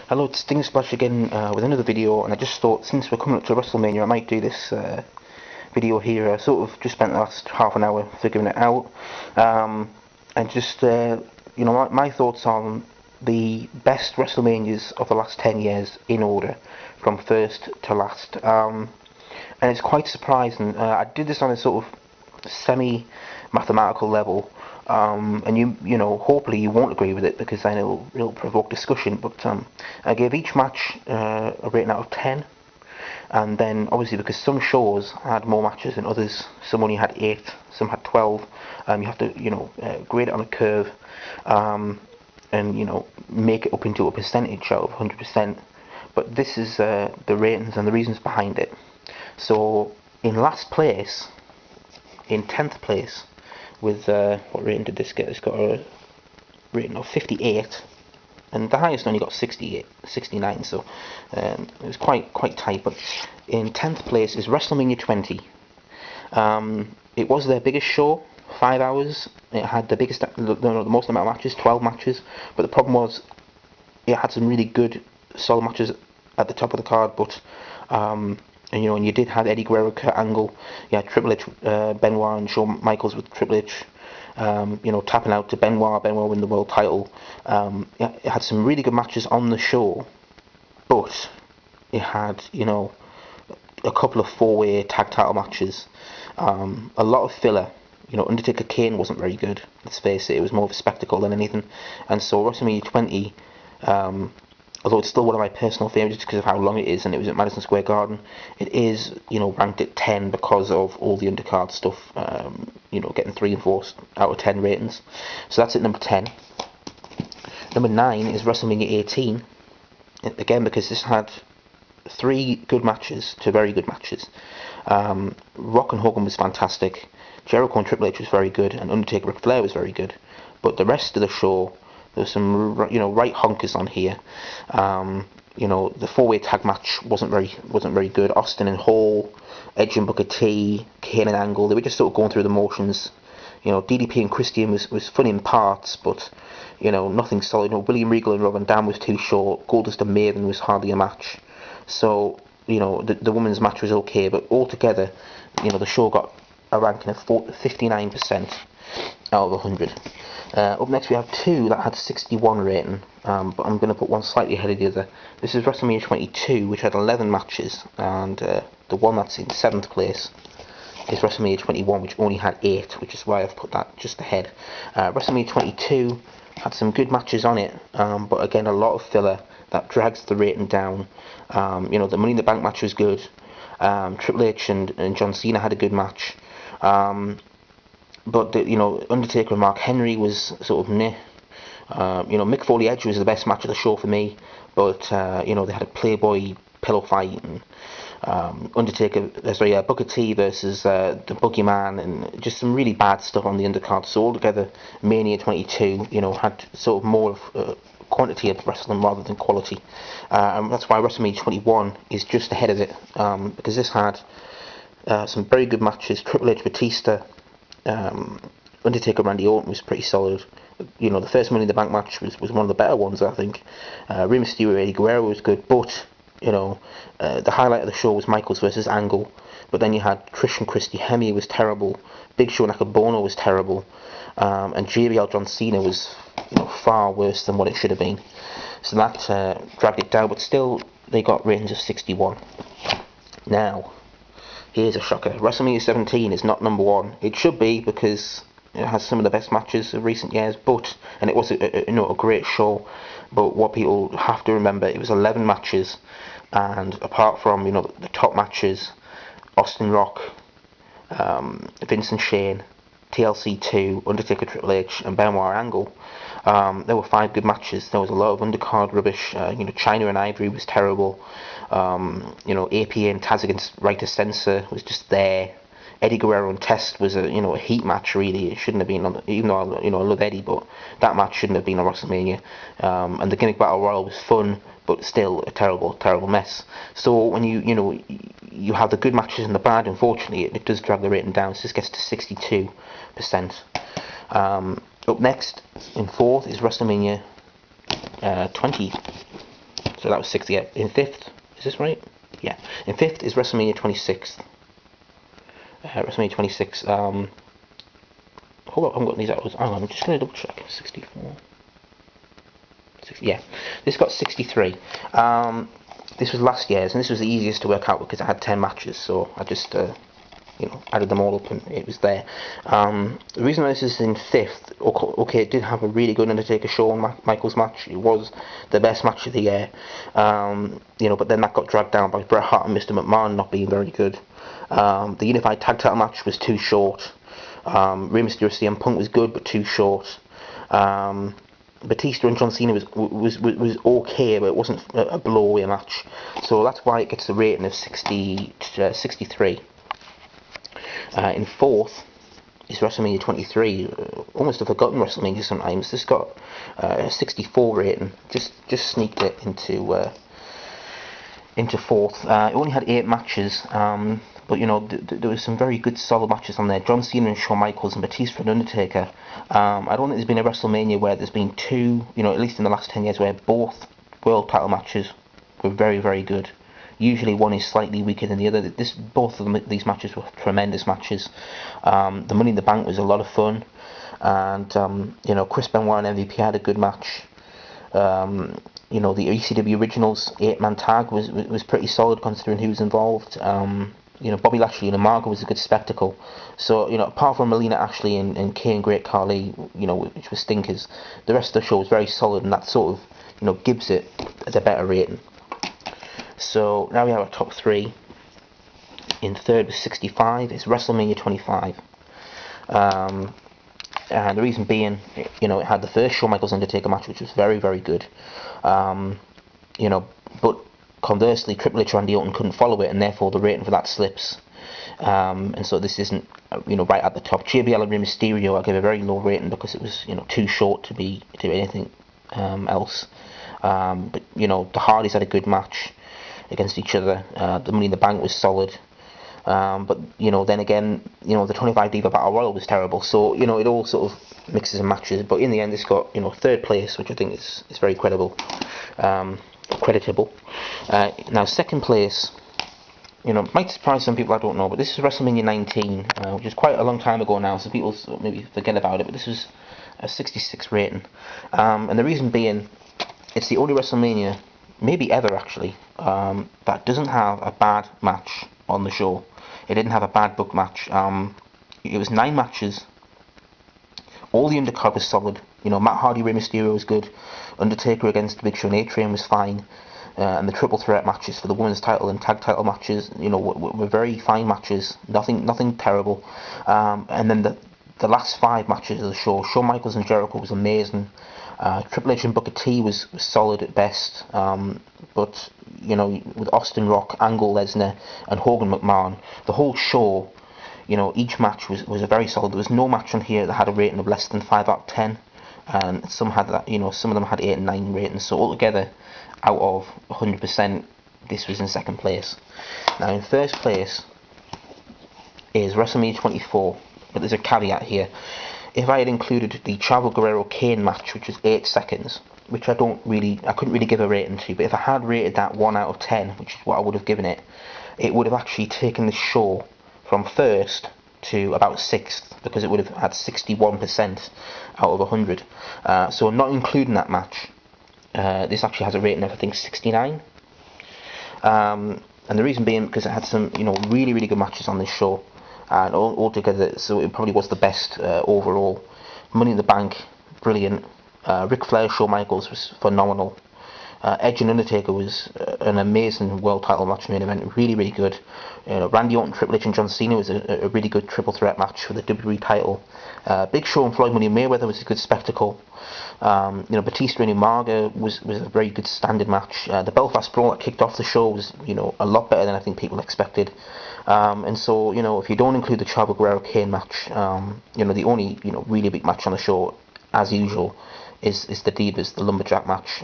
Hello, it's Sting Splash again with another video, and I just thought since we're coming up to WrestleMania I might do this video here. I sort of just spent the last half an hour figuring it out, and just my thoughts on the best WrestleManias of the last 10 years in order from first to last. And it's quite surprising. I did this on a sort of semi-mathematical level, and hopefully you won't agree with it because then it'll provoke discussion. But I gave each match a rating out of 10, and then obviously because some shows had more matches than others, some only had 8, some had 12. You have to grade it on a curve, and make it up into a percentage out of 100%. But this is the ratings and the reasons behind it. So in last place, in 10th place, with what rating did this get? It's got a rating of 58, and the highest only got 68, 69. So it was quite tight. But in 10th place is WrestleMania 20. It was their biggest show, 5 hours. It had the most amount of matches, 12 matches. But the problem was, it had some really good, solid matches at the top of the card. But and you did have Eddie Guerrero, Kurt Angle, you had Triple H, Benoit, and Shawn Michaels with Triple H, tapping out to Benoit win the world title. It had some really good matches on the show, but it had, a couple of 4-way tag title matches, a lot of filler. Undertaker Kane wasn't very good, let's face it. It was more of a spectacle than anything. And so WrestleMania 20, although it's still one of my personal favourites just because of how long it is, and it was at Madison Square Garden, it is, ranked at 10 because of all the undercard stuff, getting 3 and 4 out of 10 ratings. So that's at number 10. Number 9 is WrestleMania 18, again because this had 3 good matches to very good matches. Rock and Hogan was fantastic, Jericho and Triple H was very good, and Undertaker Ric Flair was very good. But the rest of the show, there's some right honkers on here. The 4-way tag match wasn't very good. Austin and Hall, Edge and Booker T, Kane and Angle, they were just sort of going through the motions. DDP and Christian was fun in parts, but nothing solid. William Regal and Rob Van Dam was too short. Goldust and Maven was hardly a match. So the women's match was okay, but altogether, the show got a ranking of 59% out of 100. Up next we have 2 that had 61 rating, but I'm going to put one slightly ahead of the other. This is WrestleMania 22, which had 11 matches, and the one that's in 7th place is WrestleMania 21, which only had 8, which is why I've put that just ahead. WrestleMania 22 had some good matches on it, but again a lot of filler that drags the rating down. The Money in the Bank match was good. Triple H and John Cena had a good match. But Undertaker and Mark Henry was sort of meh. Mick Foley Edge was the best match of the show for me, but they had a Playboy pillow fight, and Booker T versus the Boogeyman, and just some really bad stuff on the undercard. So altogether, Mania 22, had sort of more of quantity of wrestling rather than quality, and that's why WrestleMania 21 is just ahead of it, because this had some very good matches. Triple H, Batista, Undertaker, Randy Orton was pretty solid. The first Money in the Bank match was one of the better ones, I think. Rey Mysterio, Eddie Guerrero was good, but the highlight of the show was Michaels versus Angle. But then you had Trish and Christy Hemme was terrible, Big Show Nakabono was terrible, and JBL John Cena was far worse than what it should have been. So that dragged it down, but still they got ratings of 61. Now, here's a shocker. WrestleMania 17 is not number 1. It should be because it has some of the best matches of recent years, and it was a great show. But what people have to remember, it was 11 matches, and apart from the top matches, Austin Rock, Vince and Shane, TLC 2, Undertaker, Triple H, and Benoit Angle, there were 5 good matches. There was a lot of undercard rubbish. China and Ivory was terrible. APA and Taz against Right to Censor was just there. Eddie Guerrero and Test was a heat match, really. It shouldn't have been on, even though I love Eddie, but that match shouldn't have been on WrestleMania. And the Gimmick Battle Royal was fun, but still a terrible mess. So when you have the good matches and the bad, unfortunately it does drag the rating down. So this gets to 62%. Up next in 4th is WrestleMania 20. So that was 60. Yeah. In 5th, is this right? Yeah. In 5th is WrestleMania 26th. WrestleMania 26. Hold up, I haven't got these out. Hang on, I'm just going to double check. 64. 60, yeah. This got 63. This was last year's, and this was the easiest to work out because it had 10 matches. So I just added them all up and it was there. The reason why this is in 5th, okay, it did have a really good Undertaker Shawn Michaels match. It was the best match of the year, but then that got dragged down by Bret Hart and Mr. McMahon not being very good. The Unified Tag Title match was too short. Rey Mysterio CM Punk was good but too short. Batista and John Cena was okay, but it wasn't a blow-away match. So that's why it gets the rating of 63. In 4th is WrestleMania 23. Almost a forgotten WrestleMania sometimes. This got a 64 rating. Just sneaked it into 4th. It only had 8 matches, but there was some very good solid matches on there. John Cena and Shawn Michaels and Batista and Undertaker. I don't think there's been a WrestleMania where there's been two, at least in the last 10 years, where both world title matches were very, very good. Usually one is slightly weaker than the other. Both of these matches were tremendous matches. The Money in the Bank was a lot of fun, and Chris Benoit and MVP had a good match. The ECW Originals 8-man tag was pretty solid considering who was involved. Bobby Lashley and Umaga was a good spectacle. So apart from Melina Ashley and Kane Great Khali, which was stinkers, the rest of the show was very solid, and that sort of gives it a better rating. So now we have our top 3. In 3rd was 65. It's WrestleMania 25. And the reason being, it had the first Shawn Michaels Undertaker match, which was very, very good. But conversely, Triple H Randy Orton couldn't follow it, and therefore the rating for that slips. And so this isn't, right at the top. JBL and Rey Mysterio, I gave a very low rating because it was, too short to be anything else. But the Hardys had a good match against each other. The Money in the Bank was solid, but then again, the 25 Diva Battle Royal was terrible. So it all sort of mixes and matches. But in the end, it's got 3rd place, which I think is very creditable. Now 2nd place, might surprise some people, I don't know, but this is WrestleMania 19, which is quite a long time ago now, so people maybe forget about it. But this was a 66 rating, and the reason being, it's the only WrestleMania, maybe ever actually, that doesn't have a bad match on the show. It didn't have a bad book match. It was 9 matches. All the undercard was solid. Matt Hardy, Rey Mysterio was good. Undertaker against Big Show and A-Train was fine. And the triple threat matches for the women's title and tag title matches, were very fine matches. Nothing terrible. And then the last 5 matches of the show, Shawn Michaels and Jericho was amazing. Triple H and Booker T was solid at best, but with Austin Rock, Angle, Lesnar, and Hogan McMahon, the whole show, each match was a very solid. There was no match on here that had a rating of less than 5 out of 10, and some had that. Some of them had 8 and 9 ratings. So altogether, out of 100%, this was in 2nd place. Now in 1st place is WrestleMania 24, but there's a caveat here. If I had included the Chavo Guerrero Kane match, which was 8 seconds, which I couldn't really give a rating to, but if I had rated that 1 out of 10, which is what I would have given it, it would have actually taken the show from 1st to about 6th, because it would have had 61% out of 100. So not including that match, this actually has a rating of, I think, 69. And the reason being because it had some, really, really good matches on this show. And altogether, so it probably was the best overall. Money in the Bank, brilliant. Ric Flair, Shawn Michaels was phenomenal. Edge and Undertaker was an amazing world title match main event, really, really good. Randy Orton, Triple H and John Cena was a really good triple threat match for the WWE title. Big Show and Floyd Money Mayweather was a good spectacle. Batista and Umaga was a very good standard match. The Belfast Brawl that kicked off the show was, a lot better than I think people expected. And so, if you don't include the Chavo Guerrero Kane match, the only, really big match on the show, as usual, is the Divas, the Lumberjack match.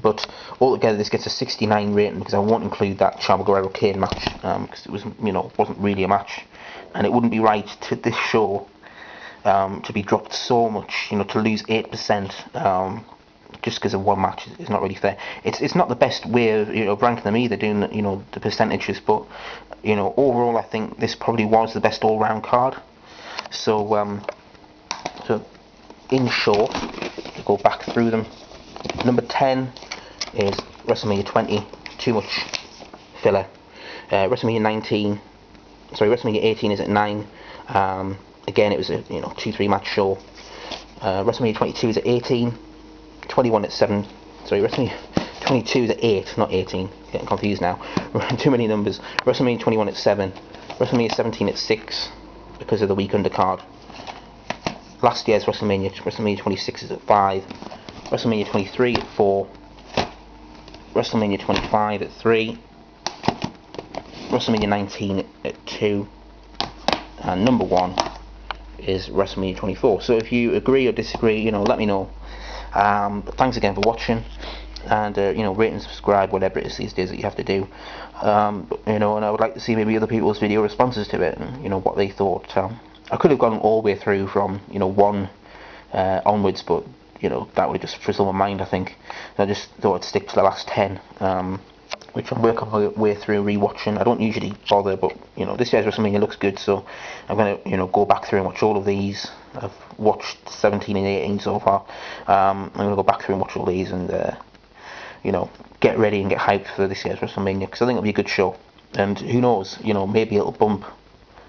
But altogether, this gets a 69 rating because I won't include that Chavo Guerrero Kane match because it was, wasn't really a match, and it wouldn't be right to this show to be dropped so much, to lose 8%. just because of one match is not really fair. It's not the best way of ranking them either, doing the percentages, but overall I think this probably was the best all-round card. So so in short, to go back through them, number 10 is WrestleMania 20, too much filler. WrestleMania 18 is at 9. Again, it was a 2-3 match show. WrestleMania 22 is at 18. 21 at 7. Sorry, WrestleMania 22 is at 8, not 18. Getting confused now. Too many numbers. WrestleMania 21 at 7. WrestleMania 17 at 6 because of the week undercard. Last year's WrestleMania 26 is at 5. WrestleMania 23 at 4. WrestleMania 25 at 3. WrestleMania 19 at 2. And number 1 is WrestleMania 24. So if you agree or disagree, let me know. But thanks again for watching, and rate and subscribe, whatever it is these days that you have to do. And I would like to see maybe other people's video responses to it, and what they thought. I could have gone all the way through from 1 onwards, but that would have just frizzled my mind, I think. I just thought I'd stick to the last 10, which I'm working my way through rewatching. I don't usually bother, but this year's WrestleMania looks good, so I'm gonna go back through and watch all of these. I've watched 17 and 18 so far. I'm gonna go back through and watch all these, and get ready and get hyped for this year's WrestleMania, because I think it'll be a good show. And who knows, maybe it'll bump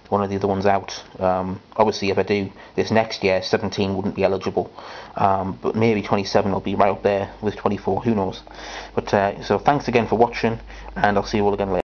one of the other ones out. Obviously, if I do this next year, 17 wouldn't be eligible, but maybe 27 will be right up there with 24. Who knows? But so thanks again for watching, and I'll see you all again later.